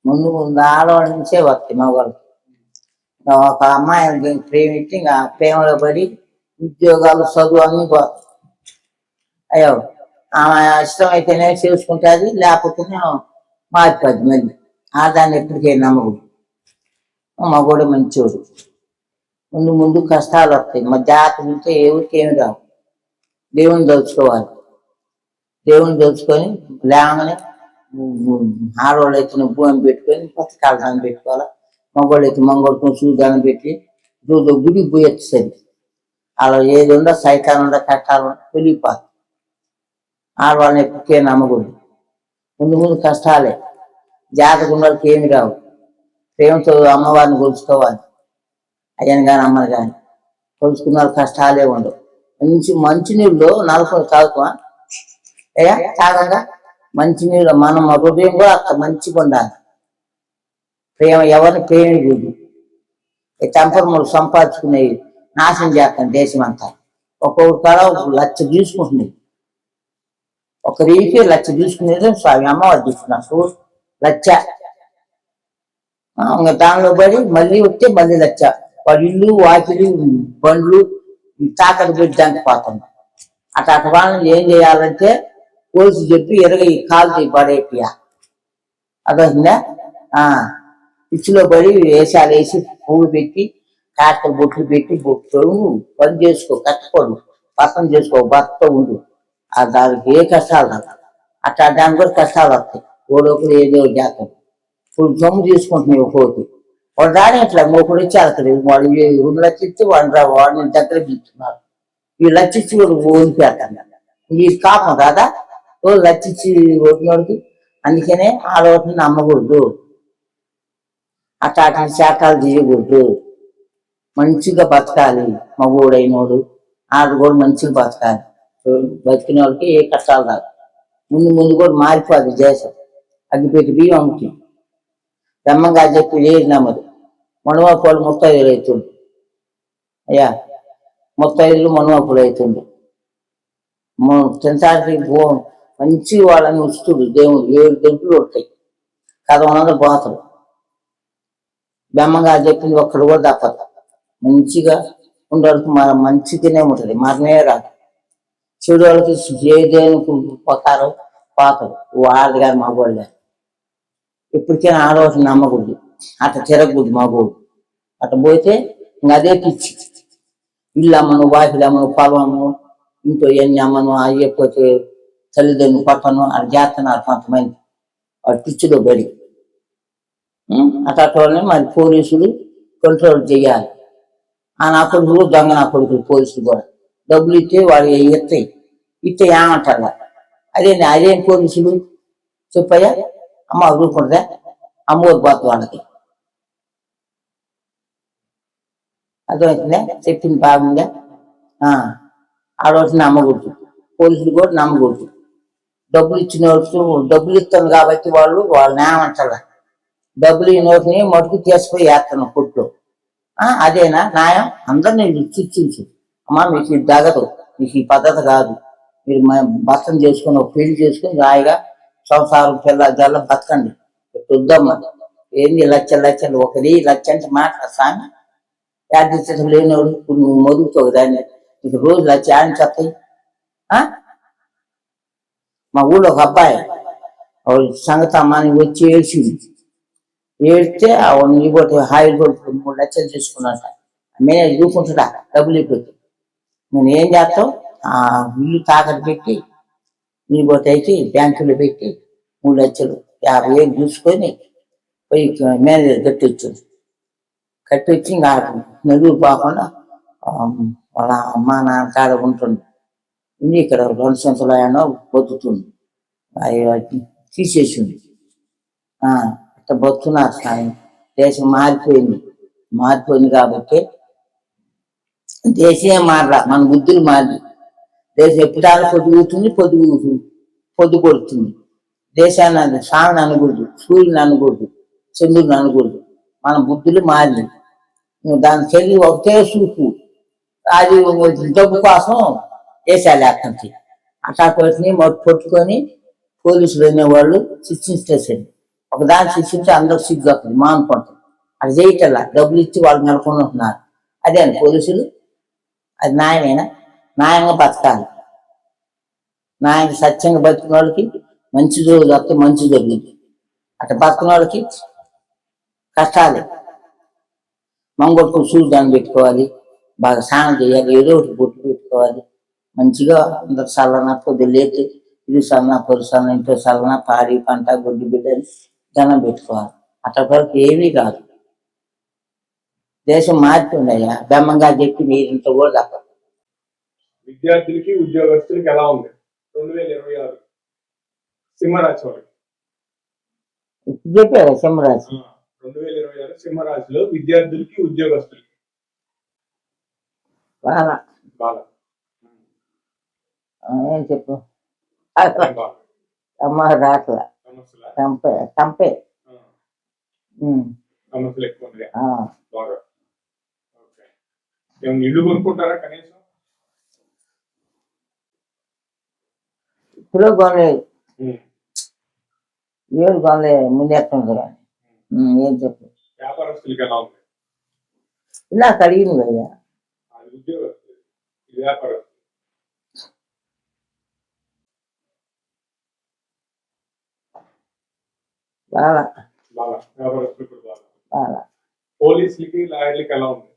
ముందు ముందు ఆడవాళ్ళ నుంచే వస్తాయి మగవాళ్ళకి. ఒక అమ్మాయిని ప్రేమించి ఇంకా ప్రేమలో పడి ఉద్యోగాలు చదువు అన్నీ పోతాయి. అయ్యో ఆమె ఇష్టమైతేనే చేసుకుంటుంది, లేకపోతే మారిపోద్ది. మళ్ళీ ఆదాన్ని ఎప్పటికీ నమ్మకూడదు. మగోడు మంచోడు. ముందు ముందు కష్టాలు వస్తాయి. మా జాతర ఉంటే ఎవరికి ఏమి రావు. దేవుని దలుచుకోవాలి. దేవుని దలుచుకొని లేమని ఆడవాళ్ళు అయితే భూమి పెట్టుకొని పచ్చకాల దాన్ని పెట్టుకోవాలి. మగవాళ్ళు అయితే మంగళం చూదాన్ని పెట్టి రోజు గుడికి పోయి వచ్చేది. అలా ఏది ఉందో సైతాన్ ఉందో కష్టాలు ఉందో వెళ్ళిపోతుంది. ఆడవాళ్ళని ఎప్పటికే నమ్మకూడదు. ముందు ముందు కష్టాలే. జాతక వాళ్ళకి ఏమి రావు. ప్రేమతో అమ్మవారిని కొలుచుకోవాలి. అయ్యని కానీ అమ్మని కానీ కొలుచుకున్న వాళ్ళు కష్టాలే ఉండవు. మంచినీళ్ళు నలుపుని తాగుతామా? అయ్యా తాగంగా మంచినీళ్ళు మనం హృదయం కూడా అంత మంచిగా ఉండాలి. ప్రేమ ఎవరిని ప్రేమికూడదు. చంపరములు సంపాదించుకునేవి నాశనం చేస్తాం దేశం అంతా. ఒక్కొక్క కాడ 1,00,000 తీసుకుంటున్నాయి. ఒక రీకి 1,00,000 తీసుకునేది స్వామి అమ్మవారు తీసుకున్నారు. 1,00,000 ఇంకా దానిలో పడి మళ్ళీ వస్తే మళ్ళీ 1,00,000. వాడు ఇల్లు వాకిలి బండ్లు తాకట్టు పెట్టి దానికి పోతుంది. అట్లా వాళ్ళని ఏం చేయాలంటే పోలీసు చెప్పి ఈ కాలు పడేపియా. అదొందా పిచ్చిలో పడి వేషాలు వేసి పువ్వులు పెట్టి కాస్త బొట్లు పెట్టి పని చేసుకో, కష్టపడు, పక్కన చేసుకో, భర్త ఉండు. దానికి ఏ కష్టాలు రాదు. అట్లా దానికి కూడా కష్టాలు వస్తాయి. ఓడొకరు ఏదో చేస్తాం. ఇప్పుడు సొమ్ము తీసుకుంటున్నాయి పోతే వాడు రాని ఇట్లా ఒకడు ఇచ్చి అడగలేదు. వాడు 2,00,000 ఇచ్చి వాడిని దగ్గర పిలుస్తున్నారు. ఈ 1,00,000 ఇచ్చి వాడు ఓడిపోతాను. ఈ కాపం కాదా 1,00,000 ఇచ్చి ఓడినోడికి. అందుకనే ఆడవాటిని నమ్మకూడదు. అట్లా శాఖలు చేయకూడదు. మంచిగా బతకాలి. మగోడైనోడు ఆడు కూడా మంచిగా బతకాలి. బతికిన వాళ్ళకి ఏ కష్టాలు రాదు. ముందు ముందు కూడా మారిపోదు దేశం. అగ్గిపెట్టి బియ్యం అమ్ముతుంది. బ్రహ్మంగా చెప్పి లేదు నమ్మదు. మనువాపులు 35 అవుతుంది. అయ్యా 35 మనువాపులు అవుతుంది. తినటానికి మంచి వాళ్ళని ఉంచుతుడు దేవుడు. 7 గంటలు ఉంటాయి. 100 పోతాడు. బ్రహ్మంగా చెప్పింది ఒక్కడు కూడా తప్పదు. మంచిగా ఉండేవాళ్ళకి మంచి తినే ఉంటుంది. మరణే రాదు. చెడు వాళ్ళకి ఏ దేవునికి పోతారో పోతాడు. వాళ్ళది కానీ మగవాళ్ళు ఎప్పటికైనా ఆడవాళ్ళని నమ్మకూడదు. అట్లా తిరగకూడదు మగోడు. అట్లా పోతే ఇంకా అదే పిచ్చి. ఇల్లు అమ్మను, వాకిలు అమ్మను, పొలము, ఇంట్లో ఎన్ని అమ్మను, అయ్యకపోతే తల్లిదండ్రులు పక్కను అది చేస్తున్నారు కొంతమంది. వాడు పిచ్చిలో పడి అట్లా మరి పోలీసులు కంట్రోల్ చేయాలి. నా కొడుకులు దొంగ నా కొడుకులు పోలీసులు కూడా డబ్బులు ఇస్తే వాడు ఇస్తే ఏమంటారు. అదేం పోలీసులు చెప్పయ్యా. అమ్మ రూపుంటుందా? అమ్మోరు పోతుంది వాళ్ళకి. అర్థమవుతుందా? చెప్పింది బాగుందా? ఆడవాళ్ళని నమ్మకూడదు. పోలీసులు కూడా నమ్మకూడదు. డబ్బులు ఇచ్చిన వాళ్ళు డబ్బులు ఇస్తాను కాబట్టి వాళ్ళని ఏమంటారు. డబ్బులు ఈ నోటిని మటుకు తీసుకుపోయి వేస్తాను కొట్లో. అదేనా న్యాయం? అందరినీ చర్చించు. అమ్మా మీకు ఇది తగదు, మీకు ఈ పద్ధతి కాదు. మీరు భర్తను చేసుకుని ఒక పెళ్లి చేసుకుని రాయిగా సంసారం పిల్ల జల్ల బతకండి. వద్దమ్మా ఏంది లక్షలు 1,00,000 అంటే మాట్లాడ సామి. యాదృష్టం లేనివాడు ఇప్పుడు నువ్వు మొదుగుతావు దాన్ని. నీకు రోజు 1,00,000 అని చెప్తాయి. మా ఊళ్ళో ఒక అబ్బాయి సంగతి అమ్మాని వచ్చి ఏడితే నీ పోతే హాయిల్ కొడుకు 3,00,000 తీసుకున్నట్ట. మేనేజ్ చూసుకుంటాడా డబ్బులు అయిపోతే. నేను ఏం చేస్తావు? ఇల్లు తాకట్టు పెట్టి నీ పోతే అయితే బ్యాంకులో పెట్టి 3,50,000 చూసుకొని పోయి మేనేజర్ కట్టొచ్చి ఇంకా నలుగురు పోకుండా వాళ్ళ అమ్మ నాన్న కాడ ఉంటుంది. ఇక్కడ 2 సంవత్సరాలు బతుకుతుంది. తీసేసింది. అట్లా బతుకున్నారు సాయం. దేశం మారిపోయింది కాబట్టి దేశమే మారలా, మన బుద్ధులు మారి. దేశం ఎప్పుడు పొద్దు కొడుతుంది. దేశాన్ని స్వామిని అనకూడదు, సూర్యుని అనకూడదు, చంద్రుని అనకూడదు. మన బుద్ధులు మారి దాని చెల్లి ఒకటే చూపు. అది డబ్బు కోసం దేశాలు ఎక్కడి అట్లా కొట్టుకొని పోలీసులు అనేవాళ్ళు శిక్షించేసేది. ఒక దాన్ని శిక్షించి అందరూ సిగ్గు వస్తుంది మానుకుంటారు. అది చేయటల్లా డబ్బులు ఇచ్చి వాళ్ళు నెలకొంటున్నారు. అదే అండి పోలీసులు. అది న్యాయమేనా? న్యాయంగా బతకాలి. న్యాయంగా సత్యంగా బతికిన వాళ్ళకి మంచి రోజులు వస్తే మంచి జరుగుతుంది. అట్లా బతికిన వాళ్ళకి కష్టాలే. మంగొట్టుకుని సూర్యుదాన్ని పెట్టుకోవాలి, బాగా స్నానం చేయాలి, ఏదో ఒకటి బొట్టు పెట్టుకోవాలి. మంచిగా అందరు చల్లన పొద్దులేసి ఇది సన్న పొరుసన్న ఇంట్లో చల్లన పాడి పంట గొడ్డు బిడ్డని దండం పెట్టుకోవాలి. అట్లా వరకు ఏమీ కాదు. దేశం మారుతుందయ్యా. బెమ్మంగా చెప్పి మీరింత కూడా తప్ప. విద్యార్థులకి ఉద్యోగస్తులకి ఎలా ఉంది 2026 సింహరాశి వాళ్ళకి? చెప్పారా సింహరాశి? 2026 సింహరాశిలో విద్యార్థులకి ఉద్యోగస్తులకి బాగా బాగా ఏం చెప్పు. అమ్మ రాట్లా చంపే చంపే సమస్యలు ఎక్కువ ఉన్నాయి బాగా. ఓకే, ఏమైనా ఇల్లు కొనుక్కుంటారా కనీసం? ఇప్పుడు కొనలేదు, ఏడు కొనలేదు, ముందు ఎట్టుంది కానీ. ఏం చెప్పు. వ్యాపారస్తులకి ఎలా ఉంది? ఇలా కడిగింది అయ్యా. ఉద్యోగస్తులు, వ్యాపారస్తులు బాగా బాగా, వ్యాపారస్తులు కూడా బాగా. బాగా. పోలీసులకి లాయర్లకి ఎలా ఉంది?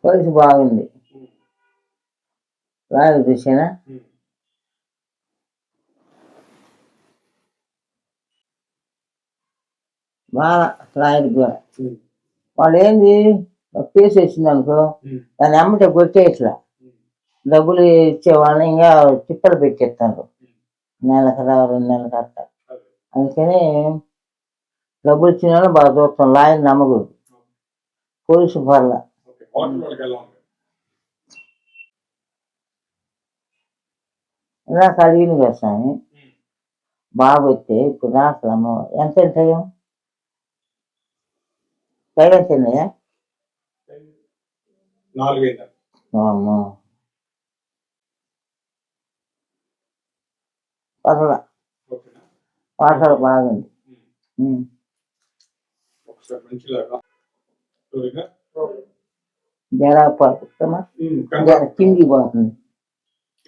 పోలీసు బాగుంది. లాయర్ చూసానా బాగా. లాయర్ కూడా వాళ్ళు ఏంది కేసు వచ్చింది అనుకో, దాన్ని అమ్మటే కొట్టేట్లా డబ్బులు ఇచ్చే వాళ్ళని ఇంకా తిప్పలు పెట్టేస్తాను. నెలకు రా 2 నెలలకు అట్ట. అందుకని డబ్బులు ఇచ్చిన వాళ్ళు బాగా చూస్తాం. లాయర్ నమ్మకూడదు. పోలీసు పర్ల ఇలా కలిగింది కదా స్వామి. బాగా వస్తే ఇప్పుడు రాట్లమ్మ ఎంత టైం టైం తిన్నాయా? అమ్మో పర్ల పాటలు బాగుంది. జరా పడుతున్నా కింది పోతుంది.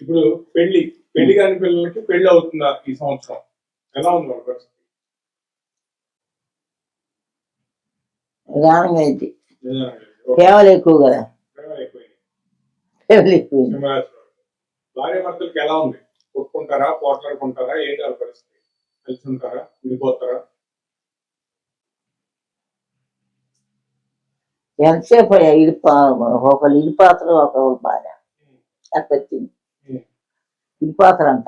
ఇప్పుడు పెళ్లి కాని పిల్లలకి పెళ్లి అవుతుందా ఈ సంవత్సరం? ఎలా ఉంది వాళ్ళ పరిస్థితి? నిదానంగా అయితే సేవలు ఎక్కువ కదా. సేవలు ఎక్కువ. భార్య భర్తలకి ఎలా ఉంది? కొట్టుకుంటారా, పోట్లాడుకుంటారా? ఏంటి వాళ్ళ పరిస్థితి? కలిసి ఉంటారా, విడిపోతారా? ఎంతసేపు ఒకళ్ళు ఇడిపాత్ర ఒకళ్ళు భార్య ఎంత వచ్చింది ఇడిపాత్ర అంట.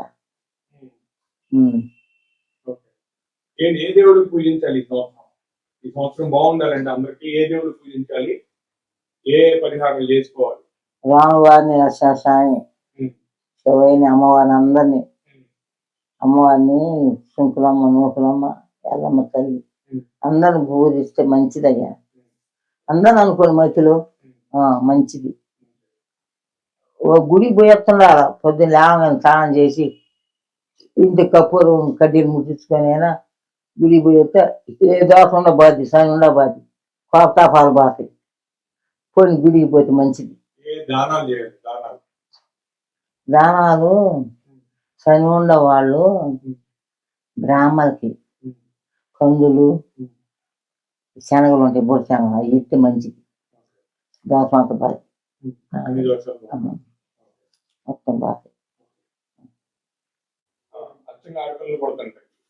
ఏ దేవుడికి పూజించాలి ఈ సంవత్సరం? ఈ సంవత్సరం బాగుండాలంటే అందరికి ఏ దేవుడికి పూజించాలి? ఏ పరిహారాలు చేసుకోవాలి? రామువారిని లక్ష్మీ శివయ్యని అమ్మవారిని అందరినీ అమ్మవారిని శంకులమ్మ నూకులమ్మ ఎల్లమ్మ తల్లి అందరిని పూజిస్తే మంచిదయ్యా. అందరూ అనుకోని మధ్యలో మంచిది. ఓ గుడికి పోయేస్తున్నా పొద్దున్న లేవగానే స్నానం చేసి ఇంటి కప్పూరం కడ్డీలు ముట్టించుకొని అయినా గుడికి పోయేస్తే ఏ దోషం ఉండ బాధి సని ఉండ బాధి కోపతాపాలు బాతాయి. పోయి గుడికి పోతే మంచిది. దానాలు శని ఉండ వాళ్ళు బ్రాహ్మణులకి కందులు శనగలు ఉంటాయి, బొడి శనగలు అవి ఇస్తే మంచిది. దోషం అంత బాధ మొత్తం బాధ.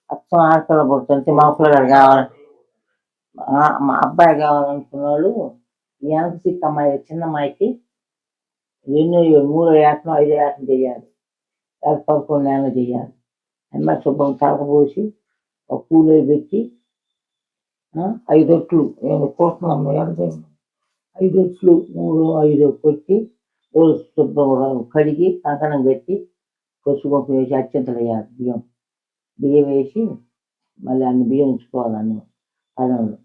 అచ్చం ఆడపిల్ల పుడుతుంటే మా పిల్లగాడు కావాలి, మా అబ్బాయి కావాలనుకున్న వాళ్ళు వెనక సిక్ అమ్మాయి చిన్న అమ్మాయికి 3 ఏటం 5 ఏటం చేయాలి, 11 నెలలు చేయాలి. అమ్మాయి శుభ్రం తలక పోసి ఒక పూలు పెట్టి 5 రొట్లు కోస్తున్నాం. 5 రొట్లు 3 5 కొట్టి రోజు శుభ్రం కడిగి కంకణం పెట్టి పసుపు వేసి అత్యంతలు వేయాలి. బియ్యం వేసి మళ్ళీ అన్ని బియ్యం ఉంచుకోవాలి. అన్ని పళ్ళంలో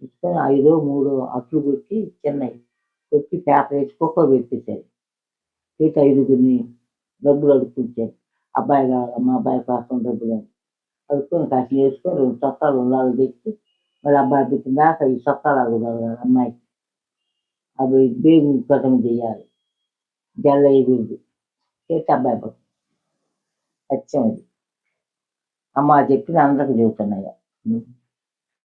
ఉంచుకొని 5 3 అట్లు కొట్టి చిన్నవి కొట్టి పేపర్ వేసి కుక్క పెట్టేసారు. పెట్టి 5గురిని డబ్బులు అడుక్కుంటారు. అబ్బాయి కావాలి, మా అబ్బాయి కోసం డబ్బులు కలుపుకొని కాసి వేసుకొని 2 చొక్కాలు ఉండాలి తెచ్చి మళ్ళీ అబ్బాయి పెట్టిన దాకా ఈ చొక్కాలు అడుగుతారు అమ్మాయికి. అవి బేబీ కటింగ్ చేయాలి, జల్ల ఎగిరింది చేస్తే అబ్బాయి పట్టు సత్యం ఇది. అమ్మ చెప్పింది అందరికి చెబుతున్నాయి.